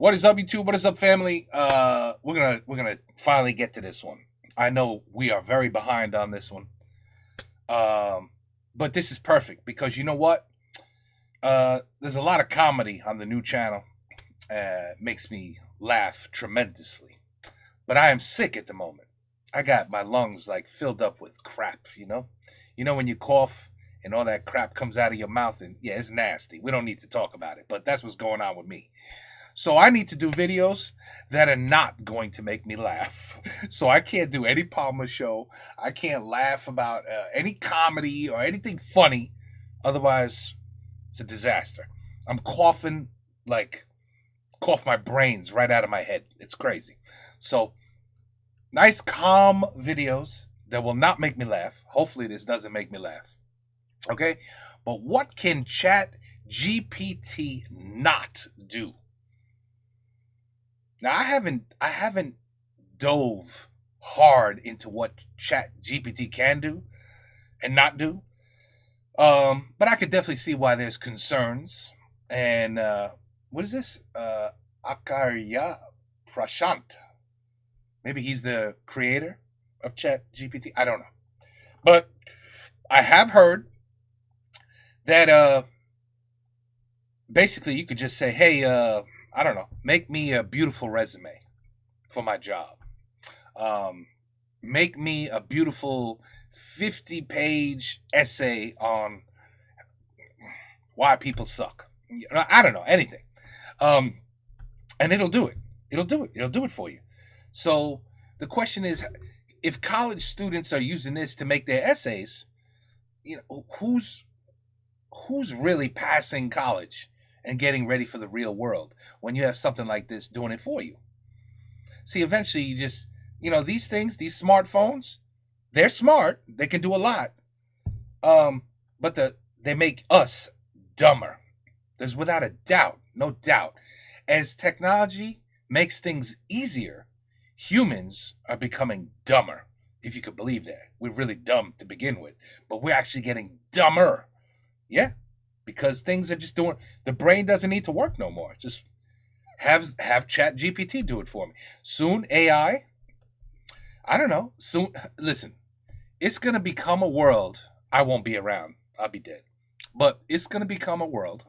What is up, YouTube? What is up, family? We're gonna finally get to this one. I know we are very behind on this one, but this is perfect because you know what? There's a lot of comedy on the new channel. Makes me laugh tremendously, but I am sick at the moment. I got my lungs like filled up with crap. You know when you cough and all that crap comes out of your mouth, and yeah, it's nasty. We don't need to talk about it, but that's what's going on with me. So I need to do videos that are not going to make me laugh. So I can't do any Palmer show. I can't laugh about any comedy or anything funny. Otherwise, it's a disaster. I'm coughing like cough my brains right out of my head. It's crazy. So nice calm videos that will not make me laugh. Hopefully this doesn't make me laugh. Okay? But what can Chat GPT not do? Now I haven't dove hard into what Chat GPT can do and not do. But I could definitely see why there's concerns. And what is this? Acharya Prashant. Maybe he's the creator of Chat GPT. I don't know. But I have heard that basically you could just say, hey, I don't know, make me a beautiful resume for my job. Make me a beautiful 50-page essay on why people suck. I don't know, anything. And it'll do it. It'll do it. It'll do it for you. So the question is, if college students are using this to make their essays, who's really passing college and getting ready for the real world when you have something like this doing it for you? See, eventually you just, these things, these smartphones, they're smart. They can do a lot. But they make us dumber. There's without a doubt, no doubt. As technology makes things easier, humans are becoming dumber. If you could believe that. We're really dumb to begin with, but we're actually getting dumber. Yeah. Because things are just doing, the brain doesn't need to work no more. Just have Chat GPT do it for me. Soon AI, I don't know. Soon, listen, it's gonna become a world. I won't be around. I'll be dead. But it's gonna become a world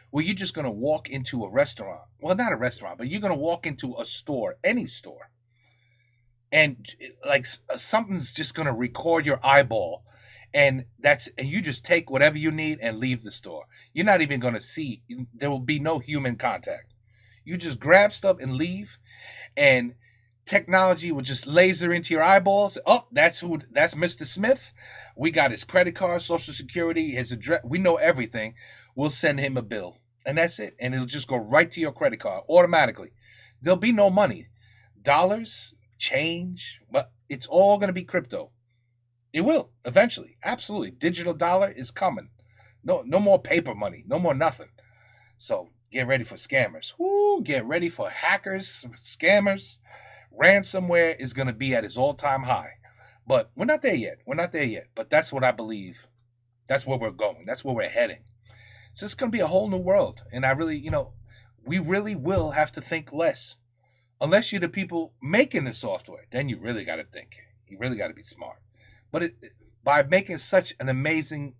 where you're just gonna walk into a restaurant. Well, not a restaurant, but you're gonna walk into a store, any store, and like something's just gonna record your eyeball. And you just take whatever you need and leave the store. You're not even going to see. There will be no human contact. You just grab stuff and leave, and technology will just laser into your eyeballs. Oh, that's Mr. Smith. We got his credit card, social security, his address. We know everything. We'll send him a bill, and that's it. And it'll just go right to your credit card automatically. There'll be no money, dollars, change, but it's all going to be crypto. It will eventually. Absolutely. Digital dollar is coming. No more paper money. No more nothing. So get ready for scammers. Woo, get ready for hackers, scammers. Ransomware is going to be at its all-time high. But we're not there yet. We're not there yet. But that's what I believe. That's where we're going. That's where we're heading. So it's going to be a whole new world. And I really, we really will have to think less. Unless you're the people making the software, then you really got to think. You really got to be smart. But by making such an amazing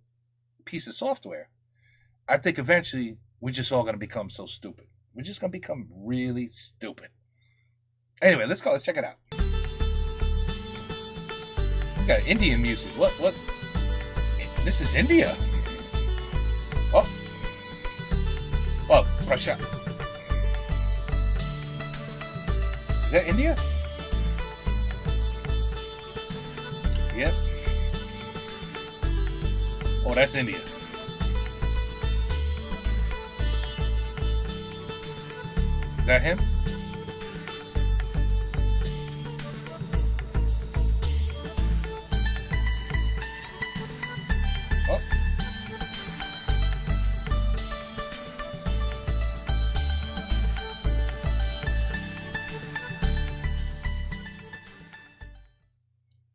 piece of software, I think eventually we're just all going to become so stupid. We're just going to become really stupid. Anyway, let's go. Let's check it out. We got Indian music. What? This is India. Oh, Prashant. Is that India? Yep. Oh, that's India. Is that him? Oh.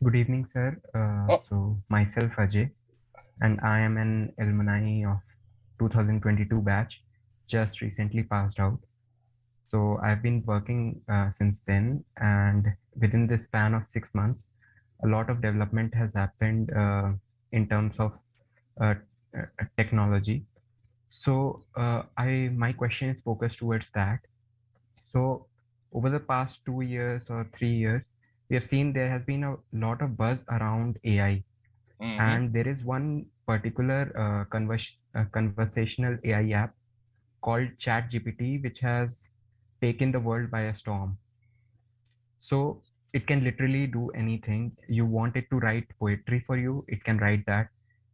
Good evening, sir. Oh. So myself Ajay, and I am an alumni of 2022 batch, just recently passed out. So I've been working since then, and within this span of 6 months, a lot of development has happened in terms of uh, technology. So my question is focused towards that. So over the past 2 years or 3 years, we have seen there has been a lot of buzz around AI, Mm-hmm. and there is one particular conversational AI app called ChatGPT, which has taken the world by a storm. So it can literally do anything. You want it to write poetry for you, it can write that.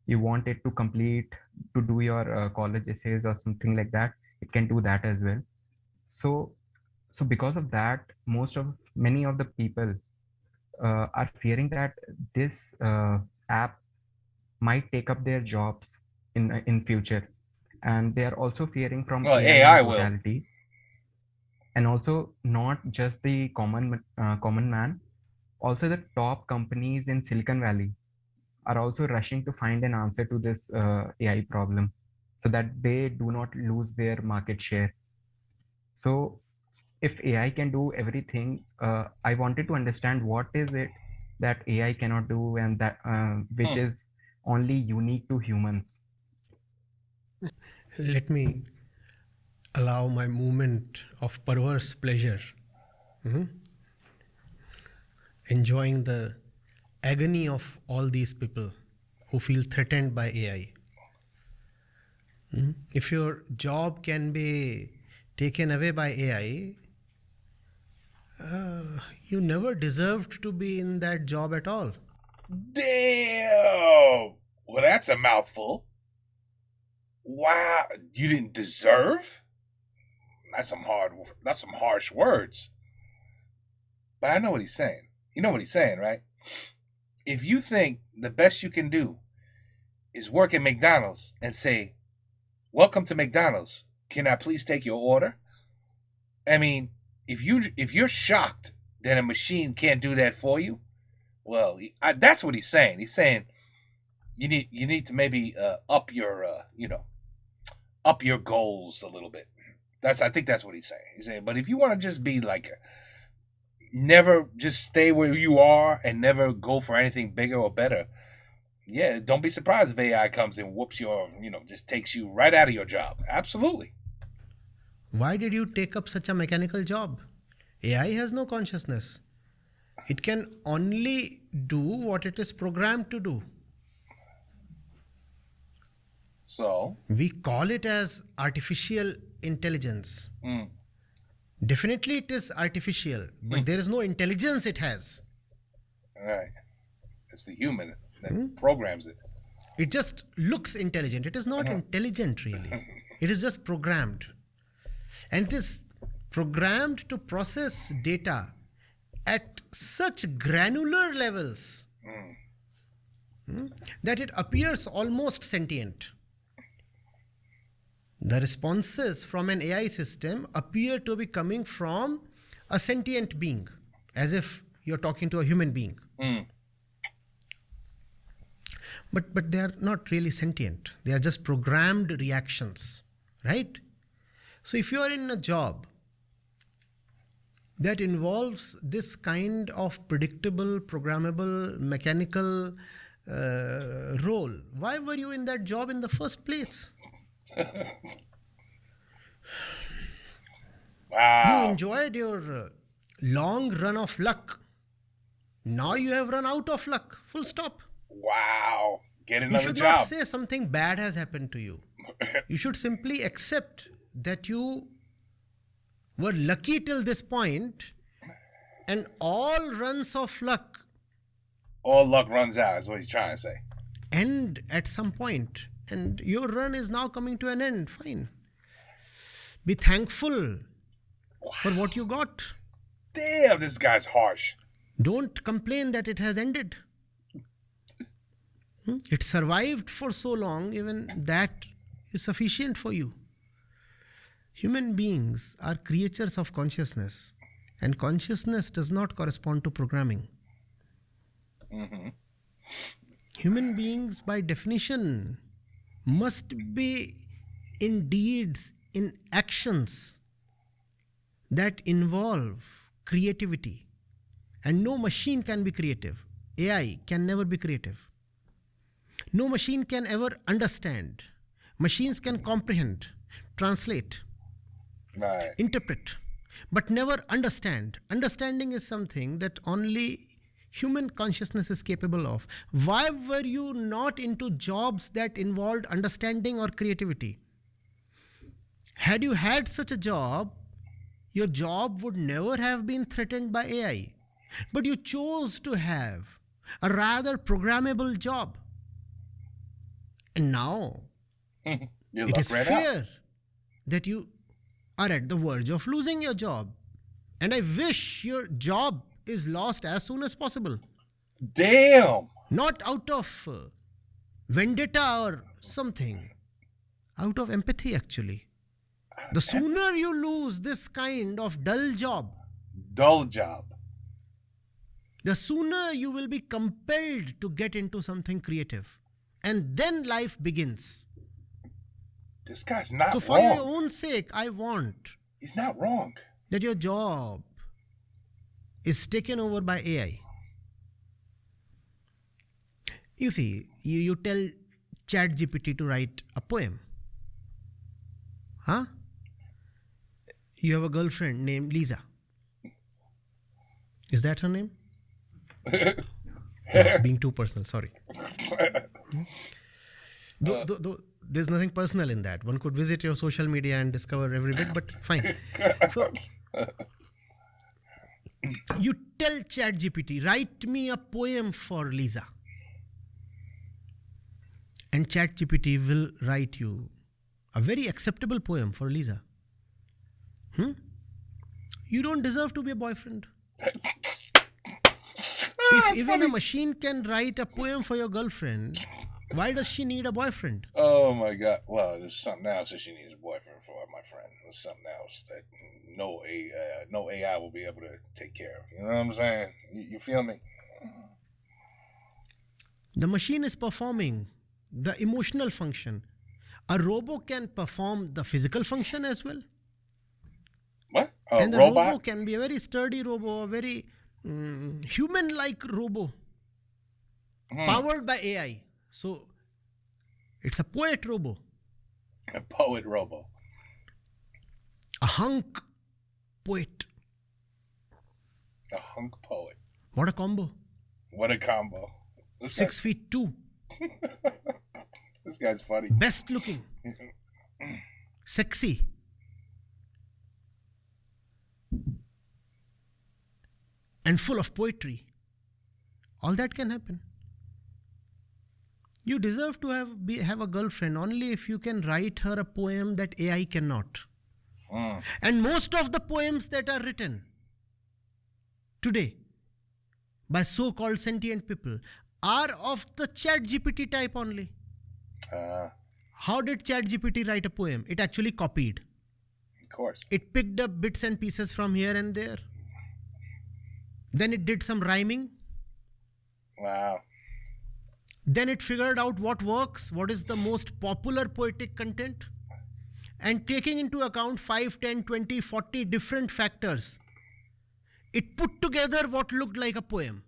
You want it to do your college essays or something like that, it can do that as well. So, so because of that, many of the people are fearing that this app might take up their jobs in future, and they are also fearing from Well, AI AI will. immortality. And also not just the common man, also the top companies in Silicon Valley are also rushing to find an answer to this AI problem so that they do not lose their market share. So if AI can do everything, I wanted to understand what is it that AI cannot do, and that which Hmm. is only unique to humans. Let me allow my moment of perverse pleasure, enjoying the agony of all these people who feel threatened by AI. If your job can be taken away by AI, you never deserved to be in that job at all. Damn. Well, that's a mouthful. Wow, you didn't deserve? That's some hard. That's some harsh words. But I know what he's saying. You know what he's saying, right? If you think the best you can do is work at McDonald's and say, "Welcome to McDonald's. Can I please take your order?" I mean, if you're shocked that a machine can't do that for you, well, that's what he's saying. He's saying you need to maybe up your up your goals a little bit. I think that's what he's saying. He's saying, but if you want to just be like never just stay where you are and never go for anything bigger or better, yeah, don't be surprised if AI comes and whoops your, just takes you right out of your job. Absolutely. Why did you take up such a mechanical job? AI has no consciousness. It can only do what it is programmed to do. So, We call it as artificial intelligence. mm, Definitely it is artificial, but there is no intelligence it has. all right, it's the human that programs it. It just looks intelligent. It is not intelligent really. It is just programmed. And it is programmed to process data at such granular levels that it appears almost sentient. The responses from an AI system appear to be coming from a sentient being, as if you're talking to a human being. Mm. But they are not really sentient. They are just programmed reactions, right? So if you are in a job that involves this kind of predictable, programmable, mechanical role, why were you in that job in the first place? Wow. You enjoyed your long run of luck. Now you have run out of luck. Full stop. Wow. Get You another should not job. say something bad has happened to you. You should simply accept that you were lucky till this point, and all runs of luck All luck runs out, is what he's trying to say. end at some point, and your run is now coming to an end. Fine. Be thankful for what you got. Damn, this guy's harsh. Don't complain that it has ended. It survived for so long, even that is sufficient for you. Human beings are creatures of consciousness, and consciousness does not correspond to programming. Human beings, by definition, must be in deeds, in actions. that involve creativity. And no machine can be creative. AI can never be creative. No machine can ever understand. Machines can comprehend, translate, Right. interpret, but never understand. Understanding is something that only human consciousness is capable of. Why were you not into jobs that involved understanding or creativity? Had you had such a job, your job would never have been threatened by AI. But you chose to have a rather programmable job. And now You it luck is right fear out. that you are at the verge of losing your job. And I wish your job is lost as soon as possible. Damn. Not out of vendetta or something, out of empathy, actually. The sooner you lose this kind of dull job, Dull job. the sooner you will be compelled to get into something creative. And then life begins. This guy's not So, for wrong. your own sake, I want He's not wrong. that your job is taken over by AI. You see, you tell ChatGPT to write a poem. Huh? You have a girlfriend named Lisa. Is that her name? Being too personal, sorry. Though there's nothing personal in that. One could visit your social media and discover every bit, but fine. So, you tell ChatGPT, write me a poem for Lisa. And ChatGPT will write you a very acceptable poem for Lisa. You don't deserve to be a boyfriend. If even a machine can write a poem for your girlfriend, why does she need a boyfriend? Oh my God. Well, there's something else that she needs a boyfriend for, my friend. There's something else that no AI will be able to take care of. You know what I'm saying? You feel me? The machine is performing the emotional function. A robo can perform the physical function as well. What? A And the robot? robo can be a very sturdy robo, a very human-like robo, powered by AI. So, it's a poet robo, A poet robo. a hunk poet. A hunk poet. What a combo. What a combo. 6'2", This guy's funny. best looking, sexy, and full of poetry. All that can happen. You deserve to have a girlfriend only if you can write her a poem that AI cannot. And most of the poems that are written today by so-called sentient people are of the ChatGPT type only. How did ChatGPT write a poem? It actually copied. Of course. It picked up bits and pieces from here and there. Then it did some rhyming. Wow. Then it figured out what works, what is the most popular poetic content. And taking into account 5, 10, 20, 40 different factors, it put together what looked like a poem.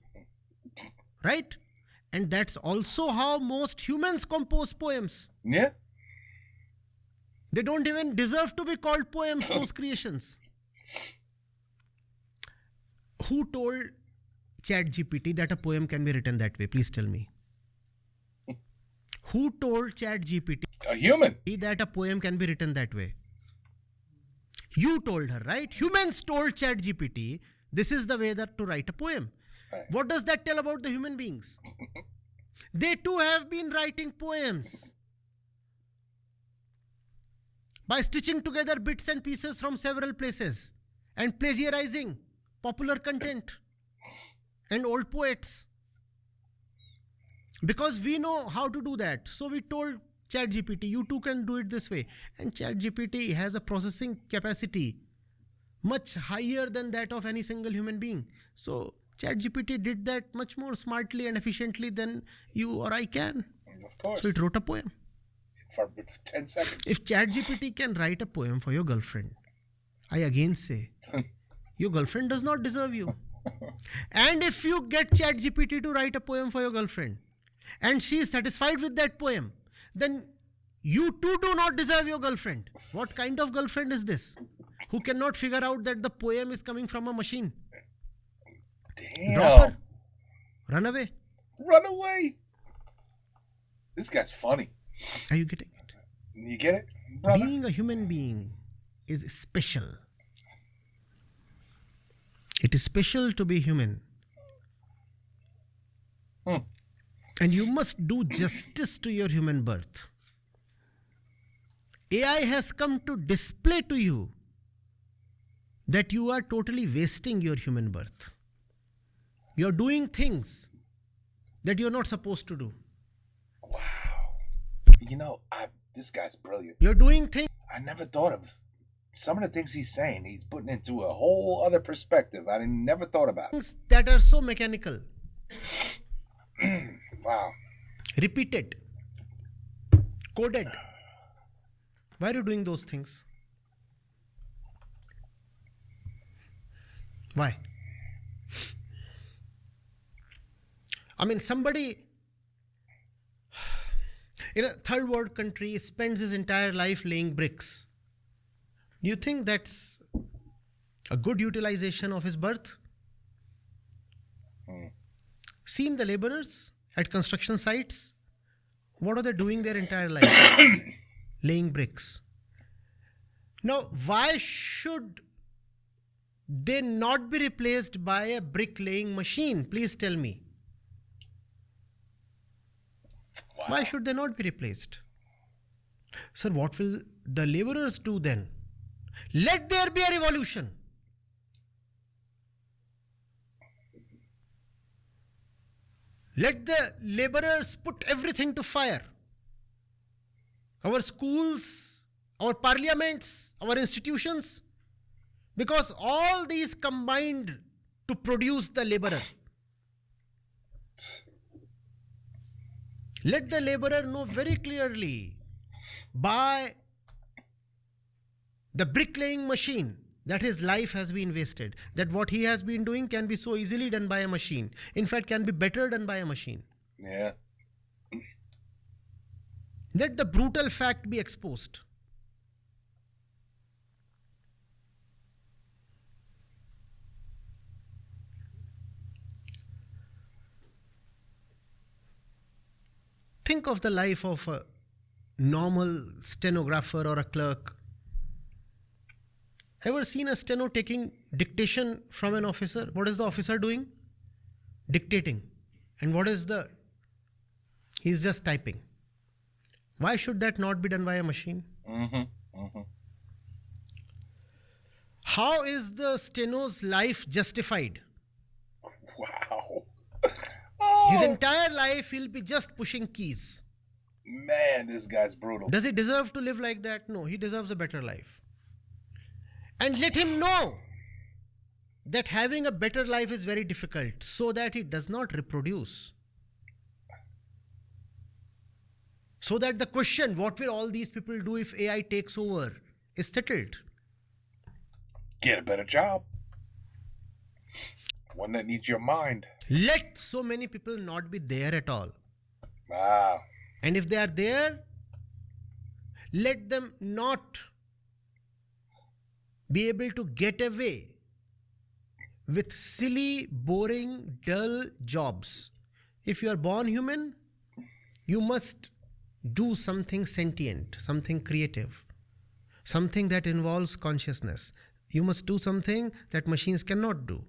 Right? And that's also how most humans compose poems. Yeah. They don't even deserve to be called poems, those creations. Who told ChatGPT that a poem can be written that way? Please tell me. Who told ChatGPT A human. that a poem can be written that way? You told her, right? Humans told ChatGPT, this is the way that to write a poem. Right. What does that tell about the human beings? They too have been writing poems by stitching together bits and pieces from several places and plagiarizing popular content and old poets. Because we know how to do that. So we told ChatGPT, you too can do it this way. And ChatGPT has a processing capacity much higher than that of any single human being. So ChatGPT did that much more smartly and efficiently than you or I can. Of course. So it wrote a poem. For 10 seconds. If ChatGPT can write a poem for your girlfriend, I again say, Your girlfriend does not deserve you. And if you get ChatGPT to write a poem for your girlfriend and she is satisfied with that poem, then you too do not deserve your girlfriend. What kind of girlfriend is this? Who cannot figure out that the poem is coming from a machine? Damn. Drop her. Run away. Run away. This guy's funny. Are you getting it? You get it, brother? Being a human being is special. It is special to be human. And you must do justice to your human birth. AI has come to display to you that you are totally wasting your human birth. You're doing things that you're not supposed to do. Wow. You know, this guy's brilliant. You're doing things I never thought of some of the things he's saying. He's putting into a whole other perspective I never thought about. that are so mechanical, Wow. repeated, coded. Why are you doing those things? Why? I mean, somebody in a third world country spends his entire life laying bricks. Do you think that's a good utilization of his birth? Seen the laborers at construction sites? What are they doing their entire life? Laying bricks. Now, why should they not be replaced by a bricklaying machine? Please tell me. Wow. Why should they not be replaced? Sir, what will the laborers do then? Let there be a revolution. Let the laborers put everything to fire. Our schools, our parliaments, our institutions, because all these combined to produce the laborer. Let the laborer know very clearly by the bricklaying machine that his life has been wasted, that what he has been doing can be so easily done by a machine. In fact, can be better done by a machine. Yeah. Let the brutal fact be exposed. Think of the life of a normal stenographer or a clerk. Ever seen a steno taking dictation from an officer? What is the officer doing? Dictating. And what is the... He's just typing. Why should that not be done by a machine? How is the steno's life justified? Wow. His Oh, entire life he'll be just pushing keys. man, this guy's brutal. Does he deserve to live like that? No, he deserves a better life. And let him know that having a better life is very difficult so that he does not reproduce. So that the question, what will all these people do if AI takes over, is settled. Get a better job. One that needs your mind. Let so many people not be there at all. Wow. And if they are there, let them not be able to get away with silly, boring, dull jobs. If you are born human, you must do something sentient, something creative, something that involves consciousness. You must do something that machines cannot do.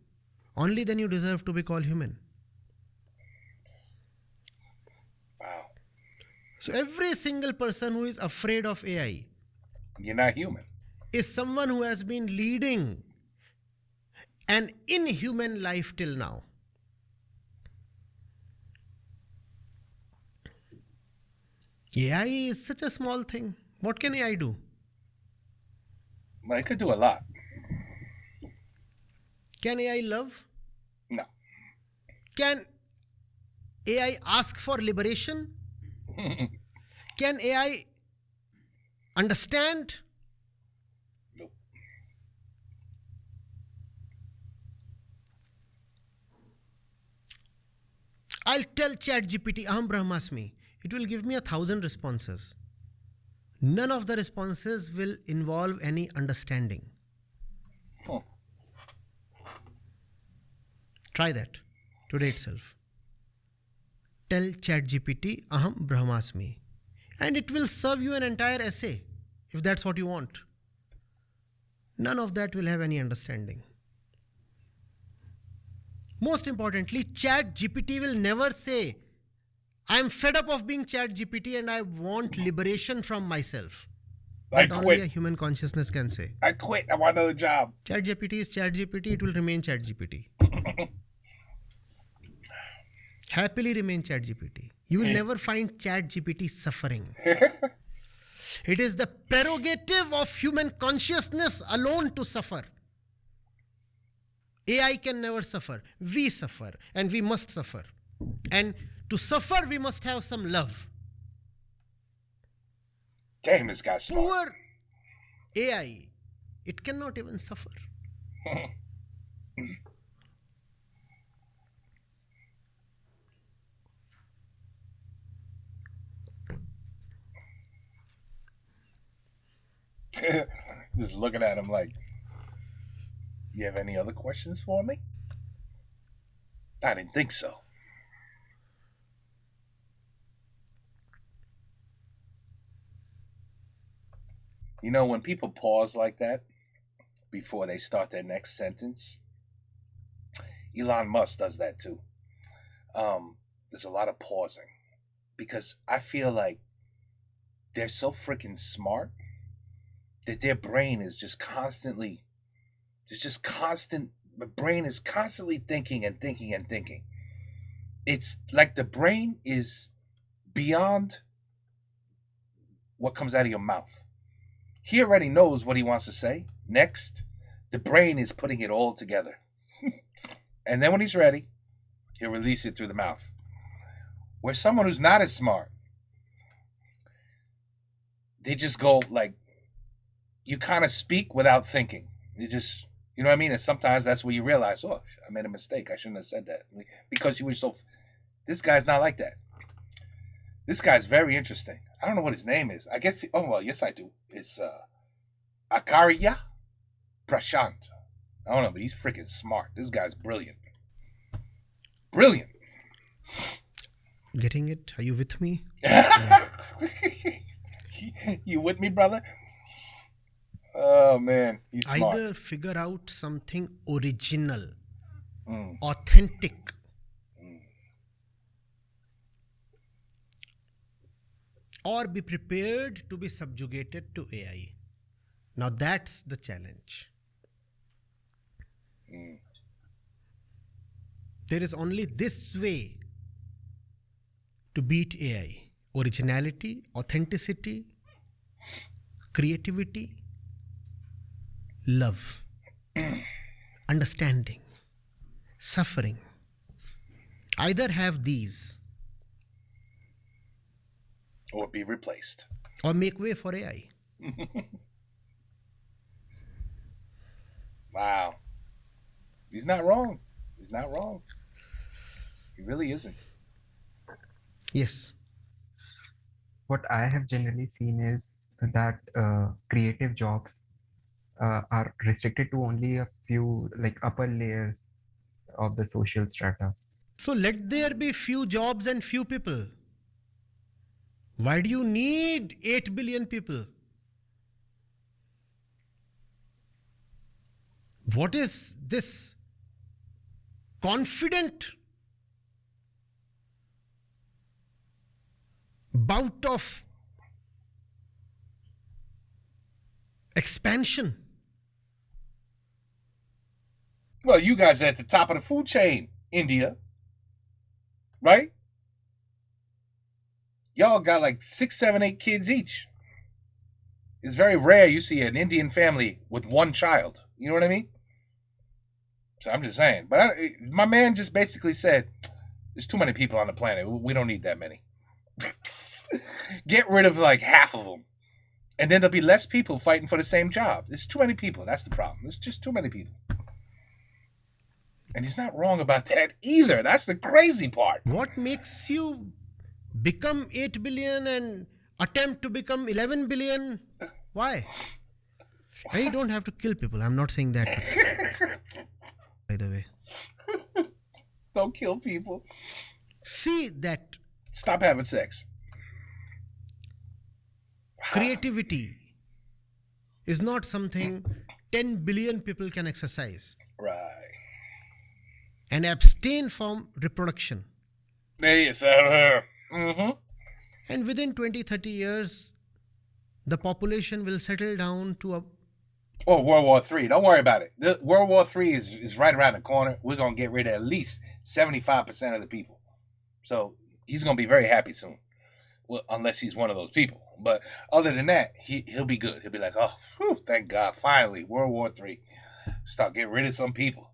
Only then you deserve to be called human. Wow. So every single person who is afraid of AI You're not human. is someone who has been leading an inhuman life till now. AI is such a small thing. What can AI do? Well, it could do a lot. Can AI love? No. Can AI ask for liberation? Can AI understand? Nope. I'll tell ChatGPT, Aham Brahmasmi. It will give me 1,000 responses. None of the responses will involve any understanding. Huh. Try that today itself. Tell ChatGPT, Aham Brahmasmi. And it will serve you an entire essay, if that's what you want. None of that will have any understanding. Most importantly, ChatGPT will never say, I'm fed up of being ChatGPT and I want liberation from myself. I That only a quit. human consciousness can say. I quit. I want another job. ChatGPT is ChatGPT, it will remain ChatGPT. Happily remain ChatGPT. You will never find ChatGPT suffering. It is the prerogative of human consciousness alone to suffer. AI can never suffer. We suffer and we must suffer. And to suffer, we must have some love. Damn, this guy's smart. Poor AI, it cannot even suffer. Just looking at him like, you have any other questions for me? I didn't think so. You know, when people pause like that before they start their next sentence, Elon Musk does that too. There's a lot of pausing because I feel like they're so freaking smart that their brain is just constantly, the brain is constantly thinking and thinking and thinking. It's like the brain is beyond what comes out of your mouth. He already knows what he wants to say. Next, the brain is putting it all together. And then when he's ready, he'll release it through the mouth. Where someone who's not as smart, they just go like, you kind of speak without thinking. You just, you know what I mean? And sometimes that's where you realize, oh, I made a mistake. I shouldn't have said that. Because you were so, this guy's not like that. This guy's very interesting. I don't know what his name is. I guess, yes, I do. It's Acharya Prashant. I don't know, but he's freaking smart. This guy's brilliant. Brilliant. Getting it? Are you with me? You with me, brother? Oh, man. He's smart. Either figure out something original, authentic, or be prepared to be subjugated to AI. Now that's the challenge. There is only this way to beat AI. Originality, authenticity, creativity, love, understanding, suffering. Either have these Or be replaced. or make way for AI. Wow. He's not wrong. He's not wrong. He really isn't. Yes. What I have generally seen is that creative jobs are restricted to only a few, like upper layers of the social strata. So let there be few jobs and few people. Why do you need 8 billion people? What is this confident bout of expansion? Well, you guys are at the top of the food chain, India. Right? Y'all got like 6, 7, 8 kids each. It's very rare you see an Indian family with one child. You know what I mean? So I'm just saying. But my man just basically said, there's too many people on the planet. We don't need that many. Get rid of like half of them. And then there'll be less people fighting for the same job. There's too many people. That's the problem. There's just too many people. And he's not wrong about that either. That's the crazy part. What makes you become 8 billion and attempt to become 11 billion? Why? And you don't have to kill people. I'm not saying that. By the way, Don't kill people. see that Stop having sex. creativity is not something 10 billion people can exercise Right. and abstain from reproduction. There you go. Mm-hmm. And within 20-30 years, the population will settle down to a... Oh, World War III. Don't worry about it. World War III is right around the corner. We're going to get rid of at least 75% of the people. So he's going to be very happy soon. Well, unless he's one of those people. But other than that, he'll be good. He'll be like, oh, whew, thank God, finally, World War III. Start getting rid of some people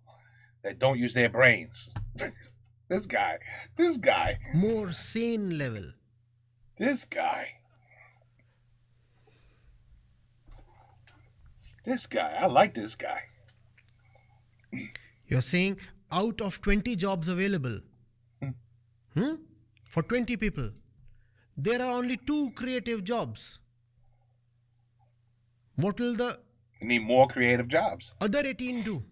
that don't use their brains. This guy. more sane level. This guy. I like this guy. You're saying out of 20 jobs available, for 20 people, there are only 2 creative jobs. What will the We need more creative jobs. other 18 do?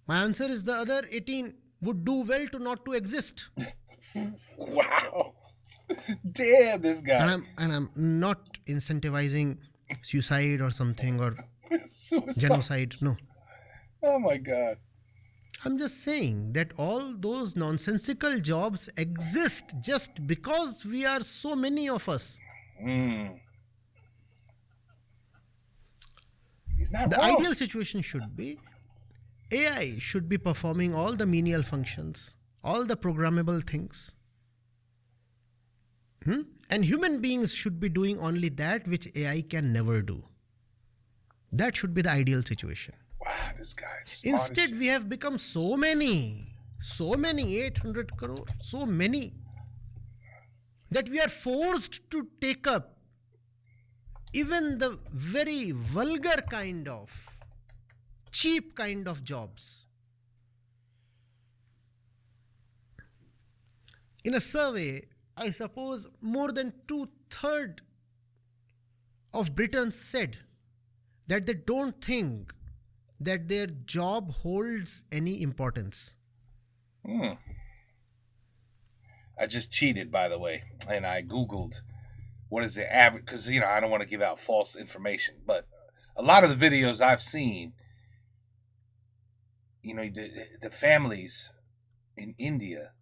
My answer is the other 18 would do well to not to exist. Wow. Damn, this guy. And I'm not incentivizing suicide or something or Suicide. genocide. No. Oh my God. I'm just saying that all those nonsensical jobs exist just because we are so many of us. He's not The wrong. ideal situation should be AI should be performing all the menial functions, all the programmable things. And human beings should be doing only that which AI can never do. That should be the ideal situation. Wow, this guy is smart as Instead, shit. we have become so many, 800 crore, so many, that we are forced to take up even the very vulgar kind of, cheap kind of jobs. In a survey, I suppose more than 2/3 of Britons said that they don't think that their job holds any importance. I just cheated, by the way, and I Googled what is the average, because, I don't want to give out false information, but a lot of the videos I've seen, the families in India,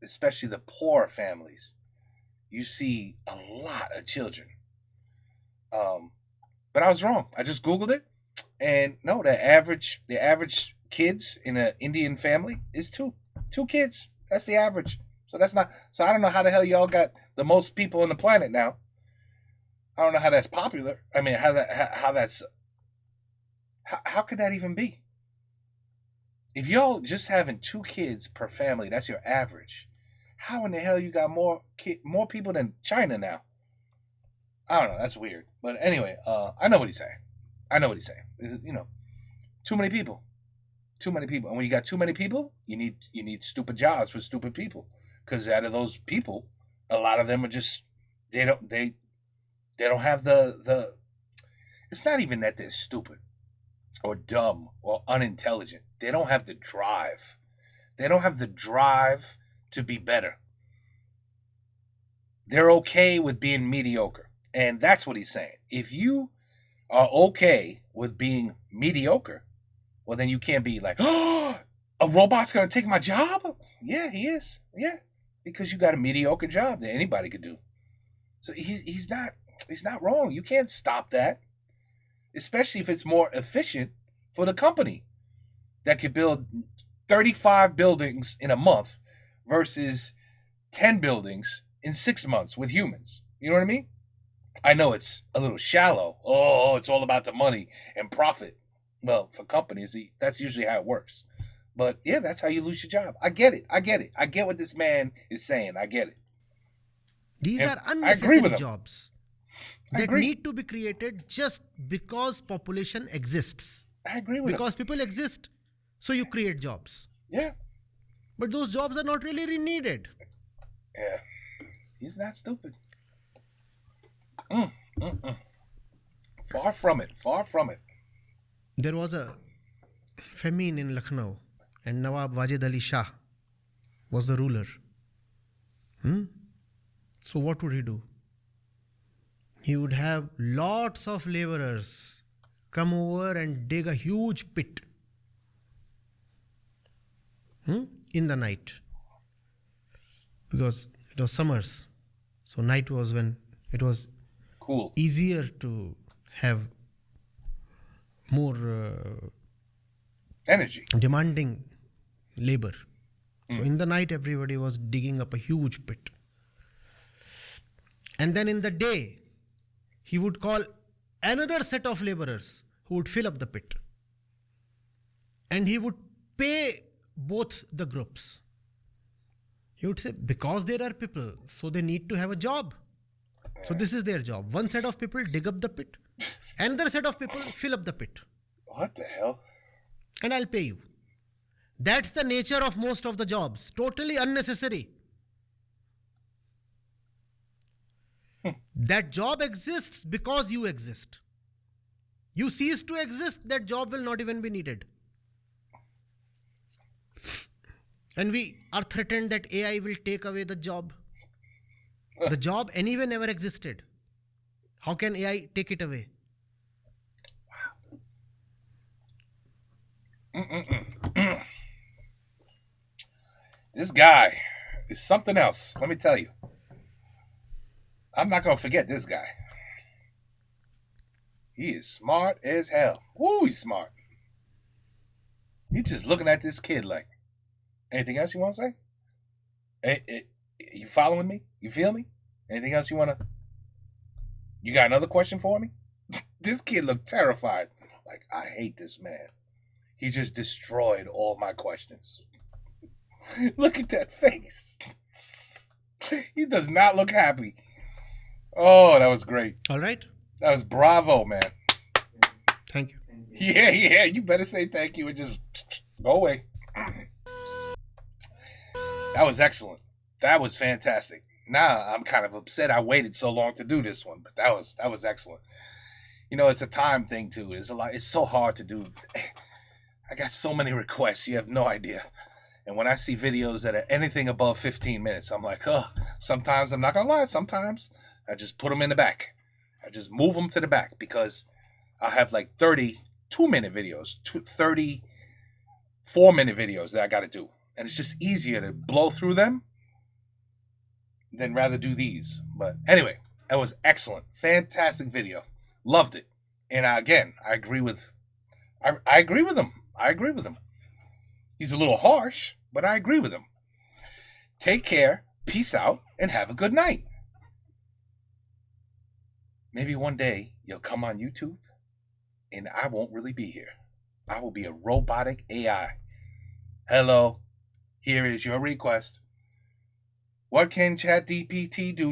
especially the poor families, you see a lot of children. But I was wrong. I just Googled it, and no, the average kids in an Indian family is two kids. That's the average. So that's not. So I don't know how the hell y'all got the most people on the planet now. I don't know how that's popular. I mean, how could that even be? If y'all just having 2 kids per family, that's your average. How in the hell you got more people than China now? I don't know. That's weird. But anyway, I know what he's saying. Too many people. And when you got too many people, you need stupid jobs for stupid people. Because out of those people, a lot of them are just they don't have the. It's not even that they're stupid or dumb or unintelligent. They don't have the drive. They don't have the drive to be better. They're okay with being mediocre. And that's what he's saying. If you are okay with being mediocre, well, then you can't be like, oh, a robot's going to take my job? Yeah, he is. Yeah, because you got a mediocre job that anybody could do. So he's not wrong. You can't stop that, especially if it's more efficient for the company that could build 35 buildings in a month versus 10 buildings in 6 months with humans. You know what I mean? I know it's a little shallow. Oh, it's all about the money and profit. Well, for companies, that's usually how it works. But yeah, that's how you lose your job. I get it. I get what this man is saying. I get it. These And are I agree unnecessary with him. jobs I that agree. need to be created just because population exists. I agree with him. Because people exist. So you create jobs. Yeah. But those jobs are not really needed. Yeah. He's not stupid. Far from it. Far from it. There was a famine in Lucknow, and Nawab Wajid Ali Shah was the ruler. So what would he do? He would have lots of laborers come over and dig a huge pit in the night, because it was summers. So night was when it was Cool. easier to have more Energy. demanding labor. So in the night, everybody was digging up a huge pit. And then in the day, he would call another set of laborers who would fill up the pit. And he would pay both the groups. He would say, because there are people, so they need to have a job. So this is their job. One set of people dig up the pit. Another set of people fill up the pit. What the hell? And I'll pay you. That's the nature of most of the jobs. Totally unnecessary. That job exists because you exist. You cease to exist, that job will not even be needed. And we are threatened that AI will take away the job. The job anyway never existed. How can AI take it away? This guy is something else. Let me tell you. I'm not going to forget this guy. He is smart as hell. Woo, he's smart. He's just looking at this kid like, anything else you want to say? You following me? You feel me? Anything else you want to? You got another question for me? This kid looked terrified. Like, I hate this man. He just destroyed all my questions. Look at that face. He does not look happy. Oh, that was great. All right. That was bravo, man. Thank you. Yeah. You better say thank you and just go away. That was excellent. That was fantastic. Now I'm kind of upset I waited so long to do this one, but that was excellent. You know, it's a time thing too. It's so hard to do. I got so many requests, you have no idea. And when I see videos that are anything above 15 minutes, I'm like, oh, sometimes, I'm not going to lie, sometimes I just put them in the back. I just move them to the back because I have like 32-minute videos, 34-minute videos that I got to do. And it's just easier to blow through them than rather do these. But anyway, that was excellent. Fantastic video. Loved it. And again, I agree with him. I agree with him. He's a little harsh, but I agree with him. Take care, peace out, and have a good night. Maybe one day you'll come on YouTube and I won't really be here. I will be a robotic AI. Hello, here is your request. What can ChatGPT do?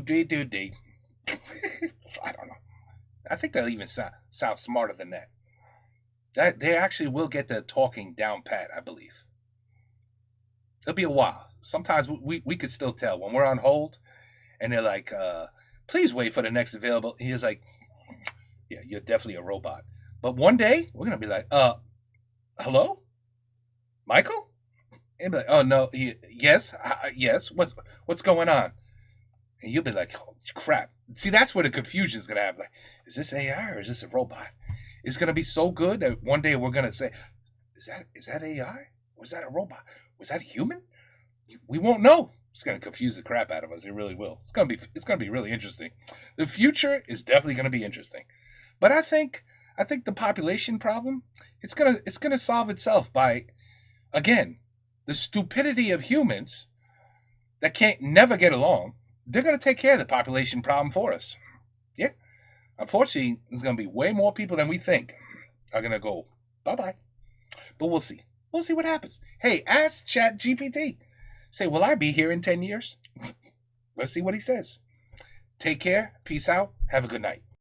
I don't know. I think they'll even sound smarter than that. That they actually will get the talking down pat, I believe. It'll be a while. Sometimes we could still tell when we're on hold and they're like, please wait for the next available. He is like, yeah, you're definitely a robot. But one day we're going to be like, hello? Michael? And be like, oh no, yes. What's going on? And you'll be like, oh, crap. See, that's where the confusion is going to happen. Like, is this AI or is this a robot? It's going to be so good that one day we're going to say, is that AI? Was that a robot? Was that a human? We won't know. It's going to confuse the crap out of us. It really will. It's going to be really interesting. The future is definitely going to be interesting. But I think the population problem, it's going to solve itself by, again, the stupidity of humans that can't never get along. They're going to take care of the population problem for us. Yeah. Unfortunately, there's going to be way more people than we think are going to go bye-bye. But we'll see. We'll see what happens. Hey, ask ChatGPT. Say, will I be here in 10 years? Let's see what he says. Take care. Peace out. Have a good night.